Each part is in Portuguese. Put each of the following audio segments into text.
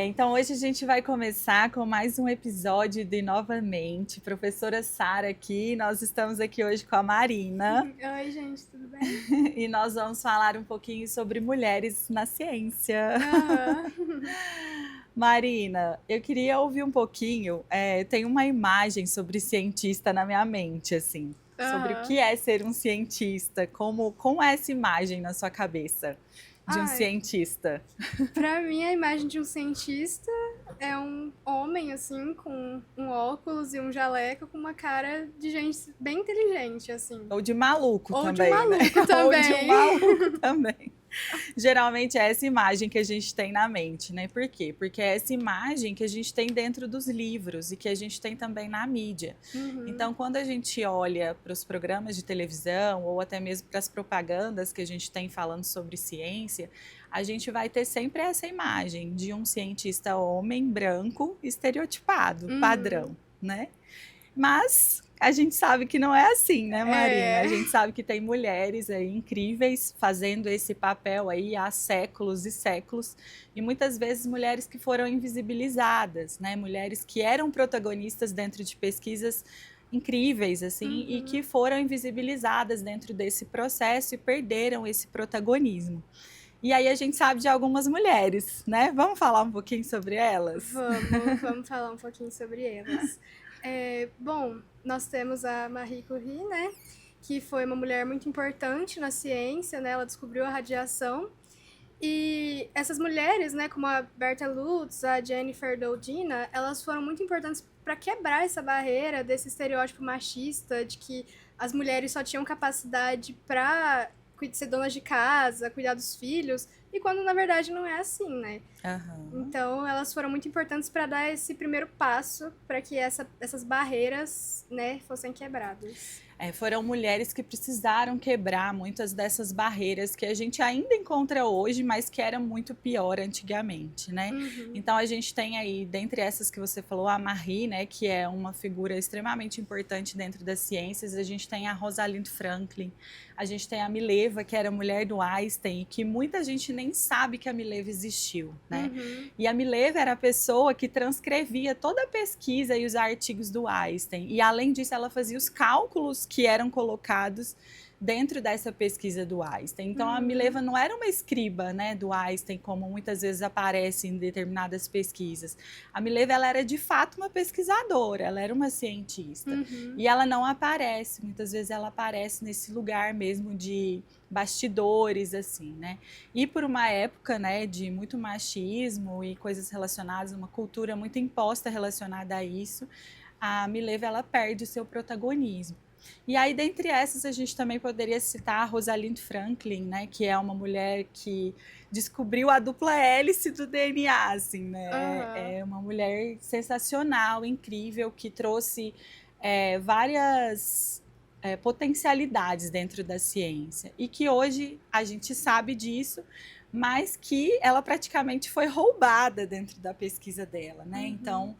Então hoje a gente vai começar com mais um episódio de Novamente. Professora Sara aqui, nós estamos aqui hoje com a Marina Oi, gente, tudo bem? e nós vamos falar um pouquinho sobre mulheres na ciência. Aham. Marina, eu queria ouvir um pouquinho, tem uma imagem sobre cientista na minha mente, assim, sobre o que Aham. é ser um cientista, como é essa imagem na sua cabeça de um Ai, cientista? pra mim a imagem de um cientista é um homem, assim, com um óculos e um jaleco com uma cara de gente bem inteligente, assim. Ou de maluco Ou de um também, né? maluco Ou de um também. maluco também. Geralmente é essa imagem que a gente tem na mente, né? Por quê? Porque é essa imagem que a gente tem dentro dos livros e que a gente tem também na mídia. Uhum. Então, quando a gente olha para os programas de televisão ou até mesmo para as propagandas que a gente tem falando sobre ciência, a gente vai ter sempre essa imagem de um cientista homem branco estereotipado, Uhum. padrão, né? Mas a gente sabe que não é assim, né, Marina? A É. gente sabe que tem mulheres aí incríveis fazendo esse papel aí há séculos e séculos, e muitas vezes mulheres que foram invisibilizadas, né? Mulheres que eram protagonistas dentro de pesquisas incríveis assim e que Uhum. foram invisibilizadas dentro desse processo e perderam esse protagonismo. E aí a gente sabe de algumas mulheres, né? Vamos falar um pouquinho sobre elas? Vamos falar um pouquinho sobre elas. Bom, nós temos a Marie Curie, né? Que foi uma mulher muito importante na ciência, né? Ela descobriu a radiação. E essas mulheres, né, como a Berta Lutz, a Jennifer Doudna, elas foram muito importantes para quebrar essa barreira desse estereótipo machista de que as mulheres só tinham capacidade para ser donas de casa, cuidar dos filhos, e quando na verdade não é assim, né? Aham. Então, elas foram muito importantes para dar esse primeiro passo para que essas barreiras, né, fossem quebradas. Foram mulheres que precisaram quebrar muitas dessas barreiras que a gente ainda encontra hoje, mas que era muito pior antigamente, né? Uhum. Então a gente tem aí, dentre essas que você falou, a Marie, né, que é uma figura extremamente importante dentro das ciências. A gente tem a Rosalind Franklin, a gente tem a Mileva, que era mulher do Einstein, e que muita gente nem sabe que a Mileva existiu, né? Uhum. E a Mileva era a pessoa que transcrevia toda a pesquisa e os artigos do Einstein. E além disso, ela fazia os cálculos que eram colocados dentro dessa pesquisa do Einstein. Então a Uhum. Mileva não era uma escriba, né, do Einstein, como muitas vezes aparece em determinadas pesquisas. A Mileva, ela era de fato uma pesquisadora, ela era uma cientista. Uhum. E ela não aparece, muitas vezes ela aparece nesse lugar mesmo de bastidores, assim, né? E por uma época, né, de muito machismo e coisas relacionadas, uma cultura muito imposta relacionada a isso, a Mileva, ela perde o seu protagonismo. E aí, dentre essas, a gente também poderia citar a Rosalind Franklin, né, que é uma mulher que descobriu a dupla hélice do DNA, assim, né? Aham. É uma mulher sensacional, incrível, que trouxe várias potencialidades dentro da ciência e que hoje a gente sabe disso, mas que ela praticamente foi roubada dentro da pesquisa dela, né? Uhum. Então,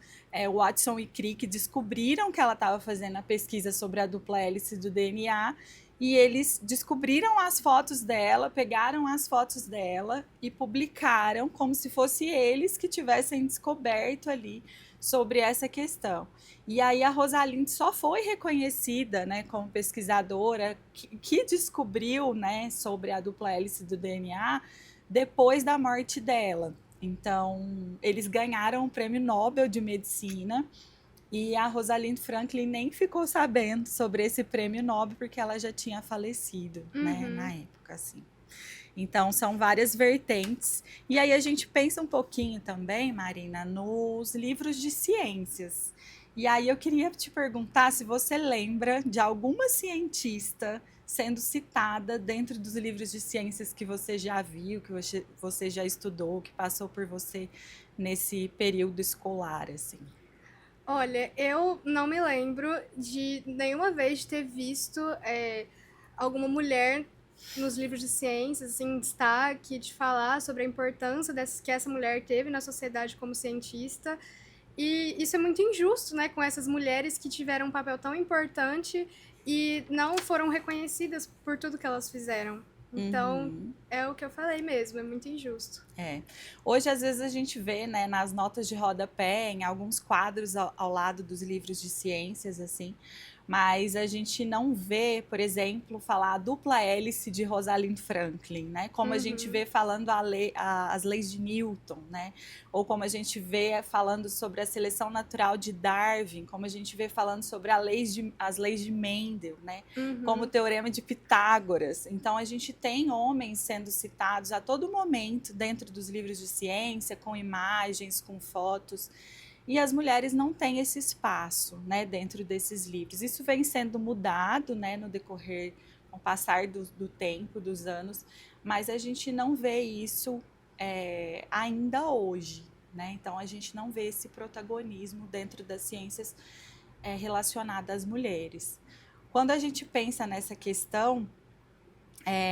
Watson e Crick descobriram que ela estava fazendo a pesquisa sobre a dupla hélice do DNA e eles descobriram as fotos dela, pegaram as fotos dela e publicaram como se fosse eles que tivessem descoberto ali sobre essa questão. E aí a Rosalind só foi reconhecida, né, como pesquisadora que descobriu, né, sobre a dupla hélice do DNA depois da morte dela. Então, eles ganharam o Prêmio Nobel de Medicina e a Rosalind Franklin nem ficou sabendo sobre esse Prêmio Nobel porque ela já tinha falecido, né, na Uhum. época, assim. Então, são várias vertentes. E aí a gente pensa um pouquinho também, Marina, nos livros de ciências. E aí eu queria te perguntar se você lembra de alguma cientista sendo citada dentro dos livros de ciências que você já viu, que você já estudou, que passou por você nesse período escolar, assim. Olha, eu não me lembro de nenhuma vez ter visto alguma mulher nos livros de ciências, assim, em destaque, de falar sobre a importância que essa mulher teve na sociedade como cientista. E isso é muito injusto, né, com essas mulheres que tiveram um papel tão importante e não foram reconhecidas por tudo que elas fizeram. Então, é o que eu falei mesmo, é muito injusto. Hoje, às vezes, a gente vê, né, nas notas de rodapé, em alguns quadros ao lado dos livros de ciências, assim, mas a gente não vê, por exemplo, falar a dupla hélice de Rosalind Franklin, né? Como a gente vê falando as leis de Newton, né? Ou como a gente vê falando sobre a seleção natural de Darwin, como a gente vê falando sobre as leis de Mendel, né? Como o teorema de Pitágoras. Então, a gente tem homens sendo citados a todo momento dentro dos livros de ciência, com imagens, com fotos. E as mulheres não têm esse espaço, né, dentro desses livros. Isso vem sendo mudado, né, no decorrer, com o passar do tempo, dos anos, mas a gente não vê isso ainda hoje, né? Então, a gente não vê esse protagonismo dentro das ciências relacionadas às mulheres. Quando a gente pensa nessa questão,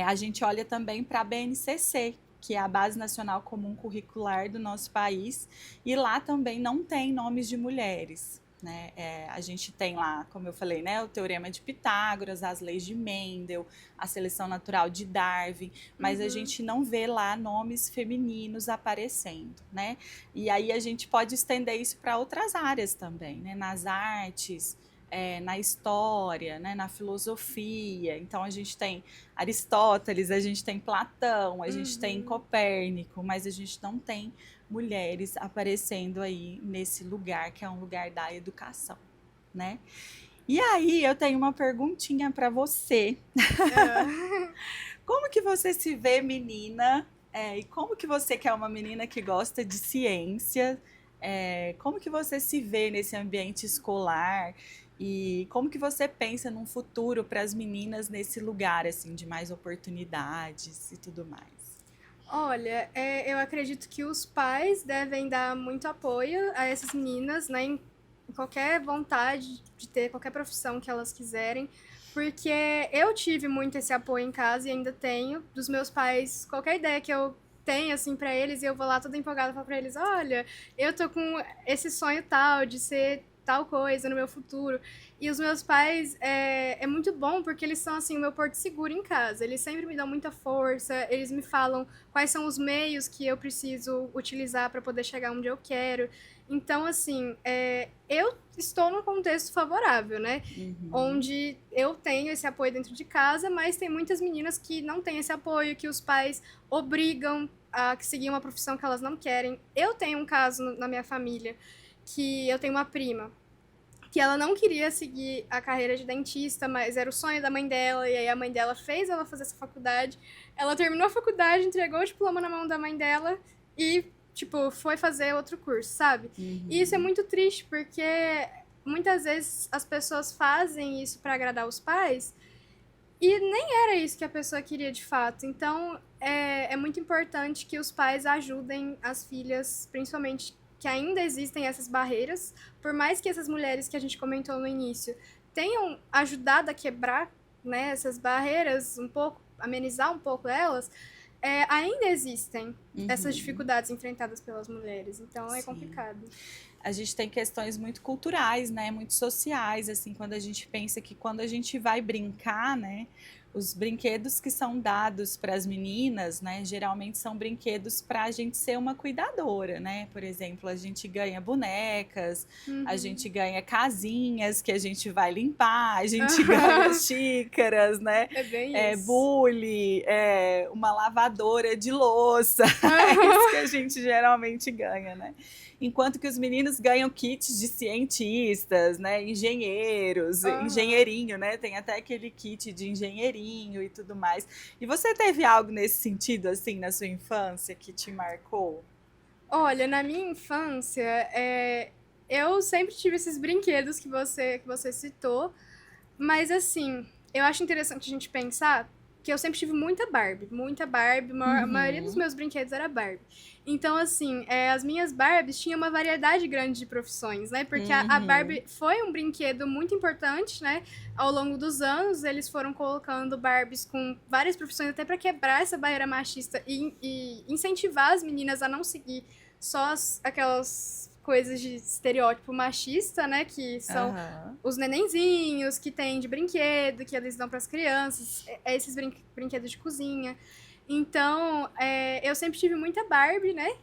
a gente olha também para a BNCC, que é a Base Nacional Comum Curricular do nosso país, e lá também não tem nomes de mulheres, né? A gente tem lá, como eu falei, né, o Teorema de Pitágoras, as leis de Mendel, a seleção natural de Darwin, mas a gente não vê lá nomes femininos aparecendo, né? E aí a gente pode estender isso para outras áreas também, né? Nas artes, na história, né, na filosofia. Então, a gente tem Aristóteles, a gente tem Platão, a gente tem Copérnico, mas a gente não tem mulheres aparecendo aí nesse lugar, que é um lugar da educação, né? E aí, eu tenho uma perguntinha para você. Como que você se vê menina? E como que você, que é uma menina que gosta de ciência, como que você se vê nesse ambiente escolar? E como que você pensa num futuro para as meninas nesse lugar, assim, de mais oportunidades e tudo mais? Olha, eu acredito que os pais devem dar muito apoio a essas meninas, né, em qualquer vontade de ter qualquer profissão que elas quiserem, porque eu tive muito esse apoio em casa e ainda tenho dos meus pais. Qualquer ideia que eu tenho, assim, pra eles, e eu vou lá toda empolgada e falo pra eles: olha, eu tô com esse sonho tal de ser tal coisa no meu futuro. E os meus pais, é muito bom porque eles são, assim, o meu porto seguro em casa. Eles sempre me dão muita força, eles me falam quais são os meios que eu preciso utilizar para poder chegar onde eu quero. Então, assim, eu estou num contexto favorável, né? Onde eu tenho esse apoio dentro de casa, mas tem muitas meninas que não têm esse apoio, que os pais obrigam a seguir uma profissão que elas não querem. Eu tenho um caso na minha família, que eu tenho uma prima, que ela não queria seguir a carreira de dentista, mas era o sonho da mãe dela, e aí a mãe dela fez ela fazer essa faculdade. Ela terminou a faculdade, entregou o diploma na mão da mãe dela e, tipo, foi fazer outro curso, sabe? E isso é muito triste, porque muitas vezes as pessoas fazem isso para agradar os pais e nem era isso que a pessoa queria de fato. Então, é muito importante que os pais ajudem as filhas, principalmente que ainda existem essas barreiras, por mais que essas mulheres que a gente comentou no início tenham ajudado a quebrar, né, essas barreiras um pouco, amenizar um pouco elas, ainda existem essas dificuldades enfrentadas pelas mulheres, então é complicado. A gente tem questões muito culturais, né, muito sociais, assim, quando a gente pensa que quando a gente vai brincar, né, os brinquedos que são dados para as meninas, né, geralmente são brinquedos para a gente ser uma cuidadora, né? Por exemplo, a gente ganha bonecas, a gente ganha casinhas que a gente vai limpar, a gente ganha xícaras, né? É bem isso. Bule, uma lavadora de louça, é isso que a gente geralmente ganha, né? Enquanto que os meninos ganham kits de cientistas, né, engenheiros, engenheirinho, né, tem até aquele kit de engenheirinho e tudo mais. E você teve algo nesse sentido, assim, na sua infância que te marcou? Olha, na minha infância, eu sempre tive esses brinquedos que você citou, mas assim, eu acho interessante a gente pensar que eu sempre tive muita Barbie, a maioria dos meus brinquedos era Barbie. Então, assim, as minhas Barbies tinham uma variedade grande de profissões, né? Porque a Barbie foi um brinquedo muito importante, né? Ao longo dos anos, eles foram colocando Barbies com várias profissões, até para quebrar essa barreira machista e incentivar as meninas a não seguir só aquelas coisas de estereótipo machista, né? Que são os nenenzinhos que tem de brinquedo, que eles dão para as crianças, esses brinquedos de cozinha. Então, eu sempre tive muita Barbie, né?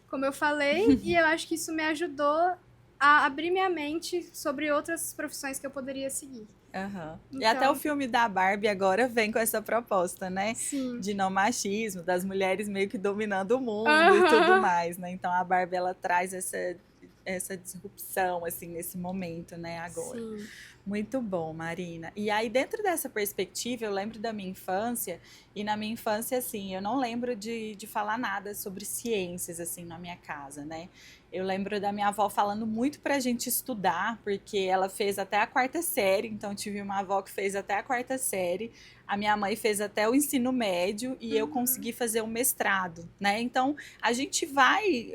Como eu falei, e eu acho que isso me ajudou a abrir minha mente sobre outras profissões que eu poderia seguir. Então, e até o filme da Barbie agora vem com essa proposta, né? Sim. De não machismo, das mulheres meio que dominando o mundo e tudo mais, né? Então a Barbie, ela traz essa disrupção, assim, nesse momento, né, agora. Sim. Muito bom, Marina. E aí, dentro dessa perspectiva, eu lembro da minha infância, e na minha infância, assim, eu não lembro de falar nada sobre ciências, assim, na minha casa, né? Eu lembro da minha avó falando muito pra gente estudar, porque ela fez até a 4ª série, então tive uma avó que fez até a 4ª série, a minha mãe fez até o ensino médio e eu consegui fazer o mestrado, né? Então, a gente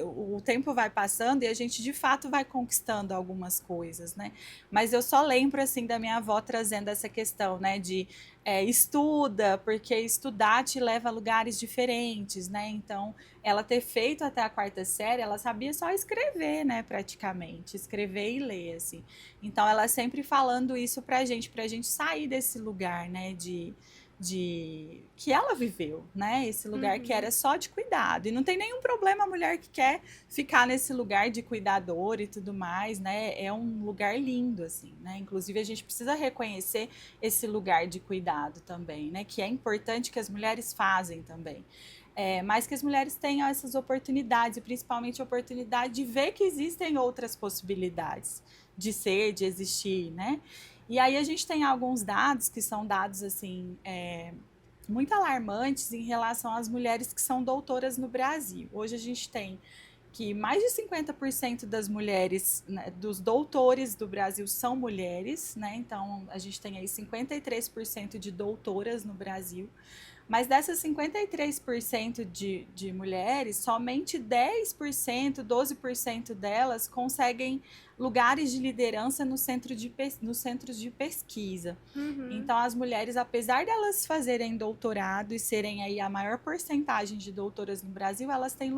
o tempo vai passando e a gente de fato vai conquistando algumas coisas, né? Mas eu só lembro, assim, da minha avó trazendo essa questão, né, de estuda, porque estudar te leva a lugares diferentes, né? Então, ela ter feito até a 4ª série, ela sabia só escrever, né, praticamente, escrever e ler, assim. Então, ela sempre falando isso pra gente sair desse lugar, né, de que ela viveu, né? Esse lugar que era só de cuidado. E não tem nenhum problema a mulher que quer ficar nesse lugar de cuidador e tudo mais, né? É um lugar lindo, assim, né? Inclusive, a gente precisa reconhecer esse lugar de cuidado também, né? Que é importante, que as mulheres fazem também. Mas que as mulheres tenham essas oportunidades, e principalmente a oportunidade de ver que existem outras possibilidades de ser, de existir, né? E aí a gente tem alguns dados que são dados, assim, muito alarmantes em relação às mulheres que são doutoras no Brasil. Hoje a gente tem que mais de 50% das mulheres, né, dos doutores do Brasil são mulheres, né? Então a gente tem aí 53% de doutoras no Brasil. Mas dessas 53% de mulheres, somente 10%, 12% delas conseguem lugares de liderança nos centros de pesquisa. Então, as mulheres, apesar de elas fazerem doutorado e serem aí a maior porcentagem de doutoras no Brasil, elas têm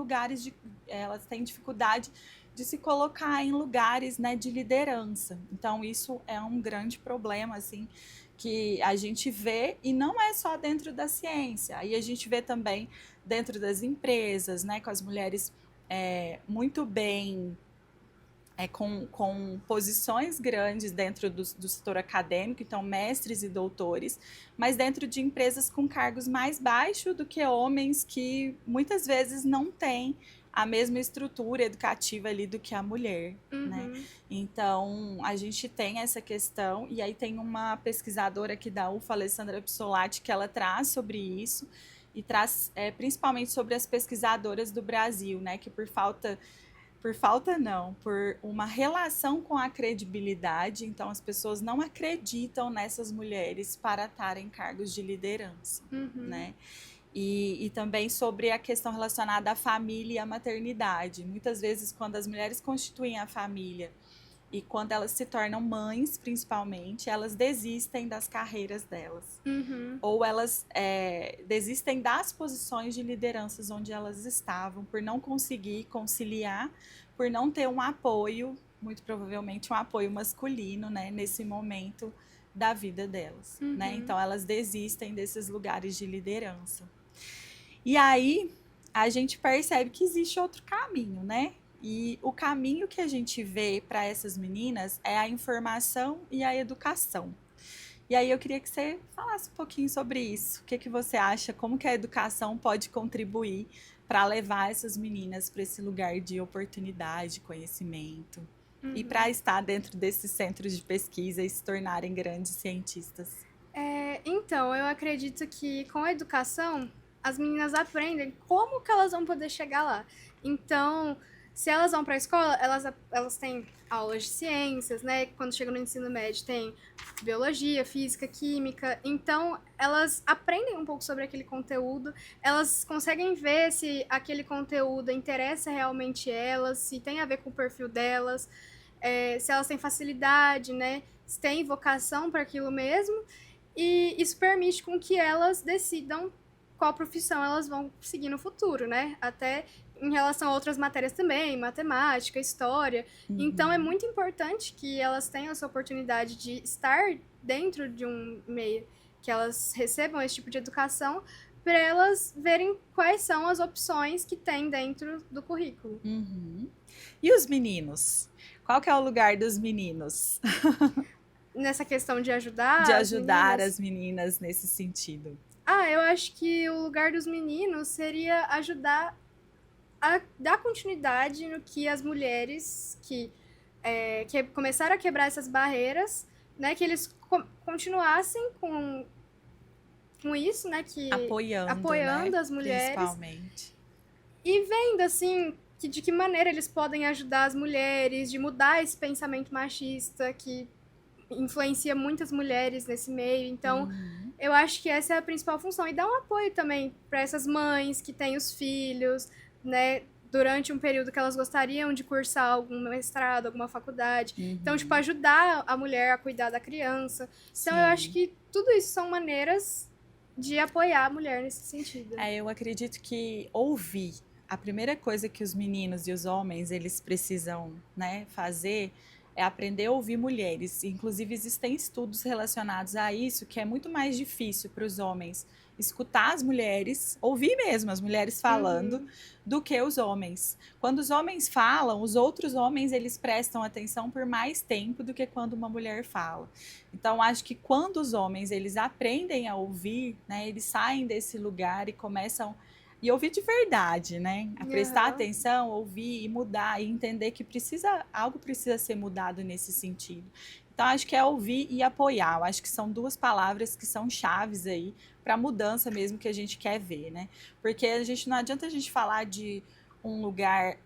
elas têm dificuldade de se colocar em lugares, né, de liderança. Então, isso é um grande problema, assim, que a gente vê, e não é só dentro da ciência, aí a gente vê também dentro das empresas, né, com as mulheres muito bem, com posições grandes dentro do setor acadêmico, então mestres e doutores, mas dentro de empresas com cargos mais baixos do que homens que muitas vezes não têm a mesma estrutura educativa ali do que a mulher, né? Então, a gente tem essa questão, e aí tem uma pesquisadora aqui da UFA, Alessandra Psolati, que ela traz sobre isso, e traz principalmente sobre as pesquisadoras do Brasil, né? Que por uma relação com a credibilidade, então as pessoas não acreditam nessas mulheres para estarem em cargos de liderança, né? E também sobre a questão relacionada à família e à maternidade. Muitas vezes, quando as mulheres constituem a família e quando elas se tornam mães, principalmente, elas desistem das carreiras delas. Ou elas desistem das posições de lideranças onde elas estavam, por não conseguir conciliar, por não ter um apoio, muito provavelmente um apoio masculino, né, nesse momento da vida delas. Né? Então, elas desistem desses lugares de liderança. E aí, a gente percebe que existe outro caminho, né? E o caminho que a gente vê para essas meninas é a informação e a educação. E aí eu queria que você falasse um pouquinho sobre isso. O que você acha? Como que a educação pode contribuir para levar essas meninas para esse lugar de oportunidade, de conhecimento? E para estar dentro desses centros de pesquisa e se tornarem grandes cientistas? Então, eu acredito que com a educação, as meninas aprendem como que elas vão poder chegar lá. Então, se elas vão para a escola, elas têm aulas de ciências, né? Quando chegam no ensino médio, tem biologia, física, química. Então, elas aprendem um pouco sobre aquele conteúdo, elas conseguem ver se aquele conteúdo interessa realmente elas, se tem a ver com o perfil delas, se elas têm facilidade, né? Se têm vocação para aquilo mesmo. E isso permite com que elas decidam qual profissão elas vão seguir no futuro, né? Até em relação a outras matérias também, matemática, história. Então é muito importante que elas tenham essa oportunidade de estar dentro de um meio, que elas recebam esse tipo de educação, para elas verem quais são as opções que tem dentro do currículo. E os meninos? Qual que é o lugar dos meninos? Nessa questão de ajudar De as ajudar meninas. as meninas nesse sentido. Eu acho que o lugar dos meninos seria ajudar a dar continuidade no que as mulheres que começaram a quebrar essas barreiras, né, que eles continuassem com isso, né, que apoiando né? as mulheres, Principalmente. e vendo assim de que maneira eles podem ajudar as mulheres, de mudar esse pensamento machista que influencia muitas mulheres nesse meio. Então, eu acho que essa é a principal função. E dar um apoio também para essas mães que têm os filhos, né, durante um período que elas gostariam de cursar algum mestrado, alguma faculdade. Então, tipo, ajudar a mulher a cuidar da criança. Então, eu acho que tudo isso são maneiras de apoiar a mulher nesse sentido. Eu acredito que ouvir, a primeira coisa que os meninos e os homens, eles precisam, né, fazer é aprender a ouvir mulheres. Inclusive, existem estudos relacionados a isso, que é muito mais difícil para os homens escutar as mulheres, ouvir mesmo as mulheres falando, do que os homens. Quando os homens falam, os outros homens, eles prestam atenção por mais tempo do que quando uma mulher fala. Então, acho que quando os homens, eles aprendem a ouvir, né, eles saem desse lugar e começam e ouvir de verdade, né? A prestar atenção, ouvir e mudar e entender que algo precisa ser mudado nesse sentido. Então, acho que é ouvir e apoiar. Eu acho que são duas palavras que são chaves aí para a mudança mesmo que a gente quer ver, né? Porque não adianta a gente falar de um lugar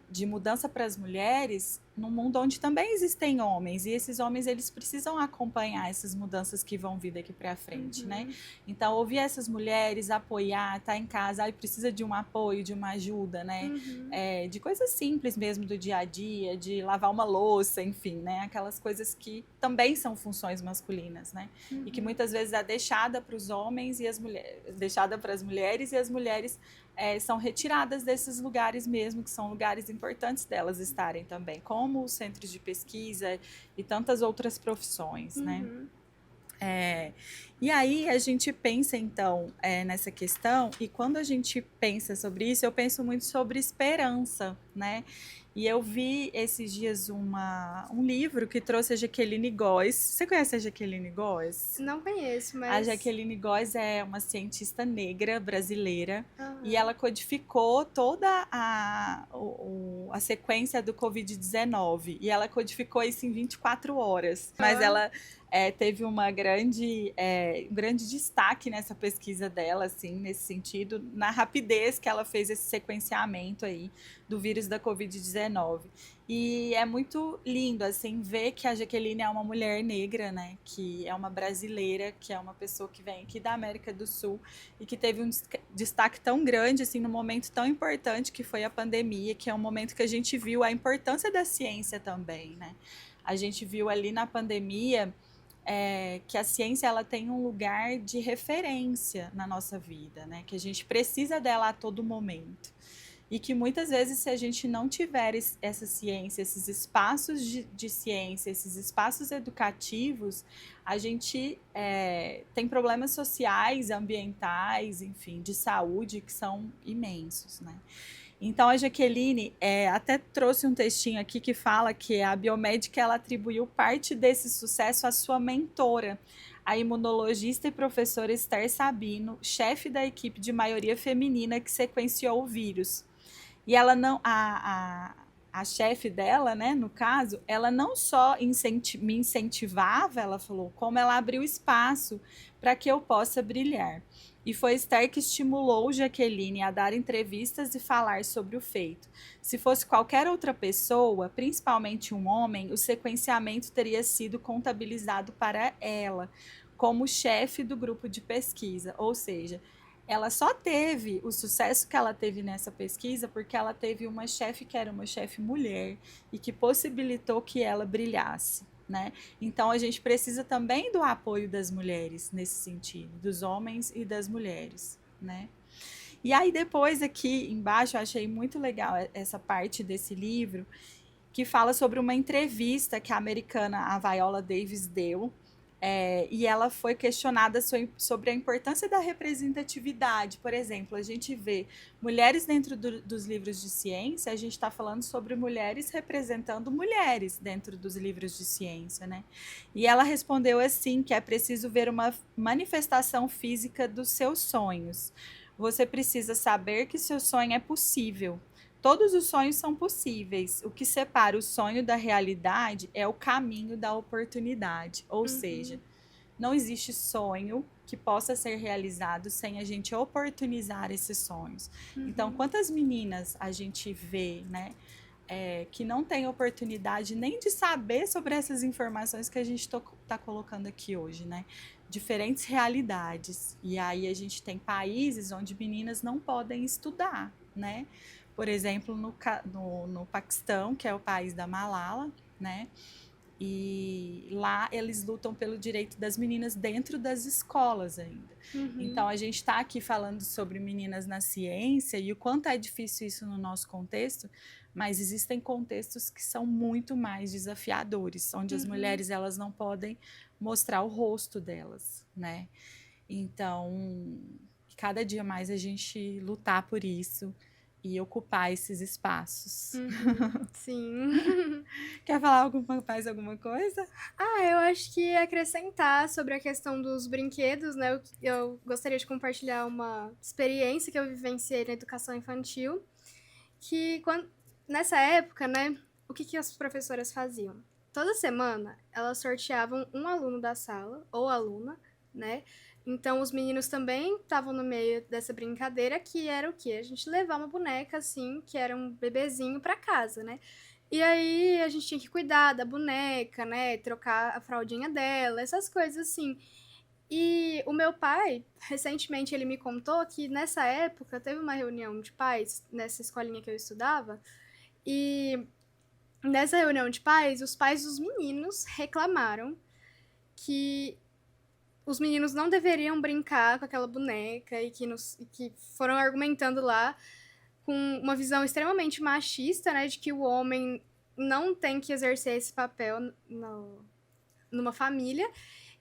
de mudança para as mulheres num mundo onde também existem homens, e esses homens, eles precisam acompanhar essas mudanças que vão vir daqui para frente, né? Então, ouvir essas mulheres, apoiar, tá em casa, precisa de um apoio, de uma ajuda, né? De coisas simples mesmo do dia a dia, de lavar uma louça, enfim, né? Aquelas coisas que também são funções masculinas, né? E que muitas vezes é deixada para os homens e as mulheres, deixada para as mulheres, e as mulheres são retiradas desses lugares mesmo, que são lugares importantes delas estarem também, como os centros de pesquisa e tantas outras profissões, né? E aí a gente pensa, então, nessa questão, e quando a gente pensa sobre isso, eu penso muito sobre esperança, né? E eu vi esses dias um livro que trouxe a Jaqueline Góes. Você conhece a Jaqueline Góes? Não conheço, mas... A Jaqueline Góes é uma cientista negra brasileira, e ela codificou toda a sequência do Covid-19, e ela codificou isso em 24 horas. Mas ela teve um grande destaque nessa pesquisa dela, assim, nesse sentido, na rapidez que ela fez esse sequenciamento aí do vírus da Covid-19. E é muito lindo, assim, ver que a Jaqueline é uma mulher negra, né? Que é uma brasileira, que é uma pessoa que vem aqui da América do Sul e que teve um destaque tão grande, assim, num momento tão importante que foi a pandemia, que é um momento que a gente viu a importância da ciência também, né? A gente viu ali na pandemia que a ciência, ela tem um lugar de referência na nossa vida, né? Que a gente precisa dela a todo momento. E que muitas vezes, se a gente não tiver essa ciência, esses espaços de ciência, esses espaços educativos, a gente tem problemas sociais, ambientais, enfim, de saúde, que são imensos, né? Então, a Jaqueline até trouxe um textinho aqui que fala que a biomédica, ela atribuiu parte desse sucesso à sua mentora, a imunologista e professora Esther Sabino, chefe da equipe de maioria feminina que sequenciou o vírus. E ela não, a chefe dela, né, no caso, ela não só me incentivava, ela falou, como ela abriu espaço para que eu possa brilhar. E foi Esther que estimulou Jaqueline a dar entrevistas e falar sobre o feito. Se fosse qualquer outra pessoa, principalmente um homem, o sequenciamento teria sido contabilizado para ela, como chefe do grupo de pesquisa, ou seja, ela só teve o sucesso que ela teve nessa pesquisa porque ela teve uma chefe que era uma chefe mulher e que possibilitou que ela brilhasse, né? Então, a gente precisa também do apoio das mulheres nesse sentido, dos homens e das mulheres, né? E aí depois aqui embaixo eu achei muito legal essa parte desse livro, que fala sobre uma entrevista que a americana, a Viola Davis, deu. E ela foi questionada sobre a importância da representatividade. Por exemplo, a gente vê mulheres dentro dos livros de ciência, a gente está falando sobre mulheres representando mulheres dentro dos livros de ciência, né? E ela respondeu assim, que é preciso ver uma manifestação física dos seus sonhos. Você precisa saber que seu sonho é possível. Todos os sonhos são possíveis. O que separa o sonho da realidade é o caminho da oportunidade. Ou seja, não existe sonho que possa ser realizado sem a gente oportunizar esses sonhos. Então, quantas meninas a gente vê, né, que não tem oportunidade nem de saber sobre essas informações que a gente está colocando aqui hoje, né? Diferentes realidades. E aí a gente tem países onde meninas não podem estudar, né? Por exemplo, no Paquistão, que é o país da Malala, né? E lá eles lutam pelo direito das meninas dentro das escolas ainda. Então, a gente está aqui falando sobre meninas na ciência e o quanto é difícil isso no nosso contexto, mas existem contextos que são muito mais desafiadores, onde as mulheres elas não podem mostrar o rosto delas, né? Então, cada dia mais a gente lutar por isso e ocupar esses espaços. Sim. Quer falar mais alguma coisa? Eu acho que acrescentar sobre a questão dos brinquedos, né? Eu gostaria de compartilhar uma experiência que eu vivenciei na educação infantil, que nessa época, né, o que as professoras faziam? Toda semana, elas sorteavam um aluno da sala, ou aluna, né? Então, os meninos também estavam no meio dessa brincadeira, que era o quê? A gente levar uma boneca, assim, que era um bebezinho, para casa, né? E aí, a gente tinha que cuidar da boneca, né? Trocar a fraldinha dela, essas coisas assim. E o meu pai, recentemente, ele me contou que nessa época teve uma reunião de pais, nessa escolinha que eu estudava, e nessa reunião de pais, os pais dos meninos reclamaram que os meninos não deveriam brincar com aquela boneca e que foram argumentando lá com uma visão extremamente machista, né, de que o homem não tem que exercer esse papel numa família.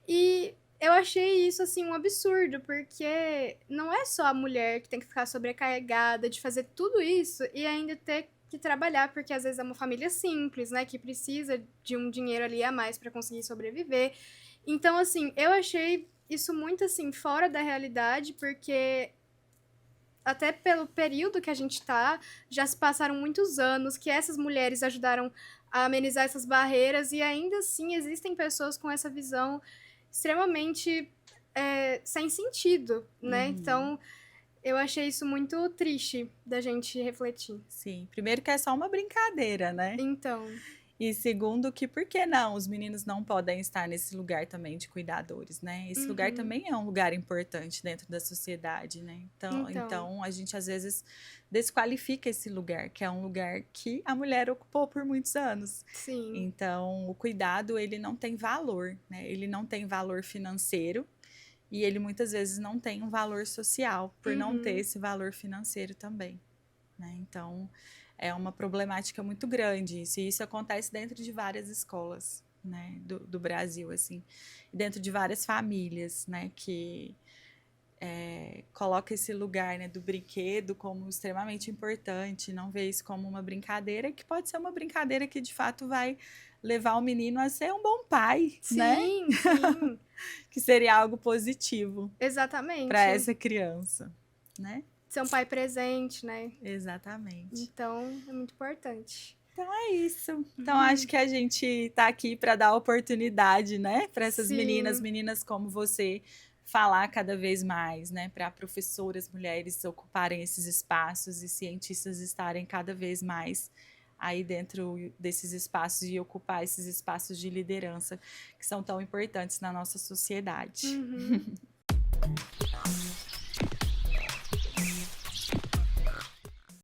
E eu achei isso, assim, um absurdo, porque não é só a mulher que tem que ficar sobrecarregada de fazer tudo isso e ainda ter que trabalhar, porque às vezes é uma família simples, né, que precisa de um dinheiro ali a mais para conseguir sobreviver. Então, assim, eu achei isso muito, assim, fora da realidade, porque até pelo período que a gente tá, já se passaram muitos anos que essas mulheres ajudaram a amenizar essas barreiras e ainda assim existem pessoas com essa visão extremamente sem sentido, né? Então, eu achei isso muito triste da gente refletir. Sim, primeiro que é só uma brincadeira, né? Então. E segundo que por que não? Os meninos não podem estar nesse lugar também de cuidadores, né? Esse lugar também é um lugar importante dentro da sociedade, né? Então a gente às vezes desqualifica esse lugar, que é um lugar que a mulher ocupou por muitos anos. Sim. Então o cuidado, ele não tem valor, né? Ele não tem valor financeiro e ele muitas vezes não tem um valor social por não ter esse valor financeiro também, né? Então é uma problemática muito grande isso, e isso acontece dentro de várias escolas, né, do Brasil, assim, dentro de várias famílias, né, que coloca esse lugar, né, do brinquedo como extremamente importante, não vê isso como uma brincadeira, que pode ser uma brincadeira que de fato vai levar o menino a ser um bom pai, né? Sim, sim. Que seria algo positivo. Exatamente. Para essa criança, né? Ser um pai presente, né? Exatamente. Então, é muito importante. Então é isso. Então acho que a gente tá aqui para dar oportunidade, né, para essas meninas como você, falar cada vez mais, né, para professoras mulheres ocuparem esses espaços e cientistas estarem cada vez mais aí dentro desses espaços e ocupar esses espaços de liderança que são tão importantes na nossa sociedade.